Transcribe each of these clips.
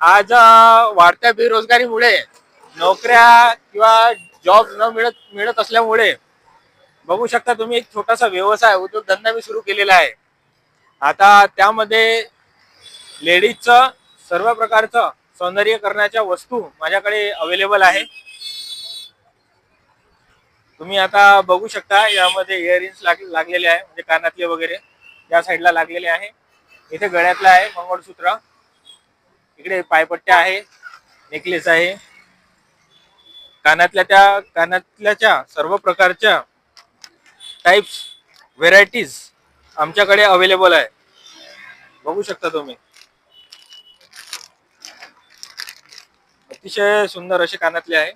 आज वाढत्या बेरोजगारीमुळे नोकऱ्या किंवा जॉब न मिळत असल्यामुळे बघू शकता तुम्ही एक छोटासा व्यवसाय उद्योगधंदा मी सुरू केलेला आहे. आता त्यामध्ये लेडीजचं सर्व प्रकारचं सौंदर्य करण्याच्या वस्तू माझ्याकडे अवेलेबल आहे. तुम्ही आता बघू शकता यामध्ये इयरिंग्स लागलेले आहे, म्हणजे कानातले वगैरे या साईडला लागलेले आहे. इथे गळ्यातला आहे मंगळसूत्र, इकडे पायपट्ट्या आहे, नेकलेस आहे. कानातल्याच्या सर्व प्रकारच्या टाइप्स व्हेरायटीज आमच्याकडे अवेलेबल आहे. बघू शकता तुम्ही अतिशय सुंदर असे कानातले आहे.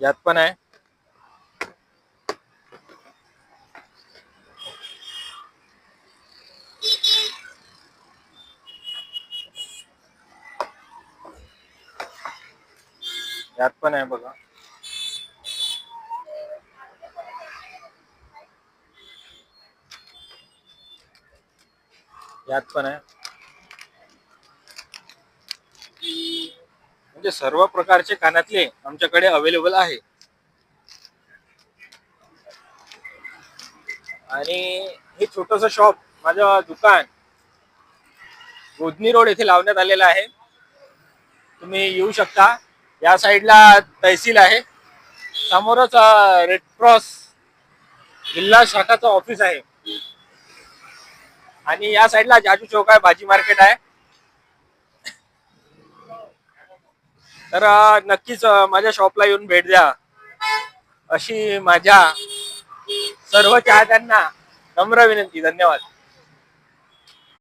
यात पण आहे. यात पण आहे बघा. यात पण आहे. म्हणजे सर्व प्रकारचे कानातले आमच्याकडे अवेलेबल आहे. आणि हे छोटस शॉप, माझं दुकान गोधनी रोड येथे लावण्यात आलेलं आहे. तुम्ही येऊ शकता. या साईडला तहसील आहे, समोरच रेड क्रॉस जिल्हा शाखाचं ऑफिस आहे, आणि या साईडला जाजू चौक आहे, भाजी मार्केट आहे. तर नक्कीच माझ्या शॉपला येऊन भेट द्या अशी माझ्या सर्व चाहत्यांना नम्र विनंती. धन्यवाद.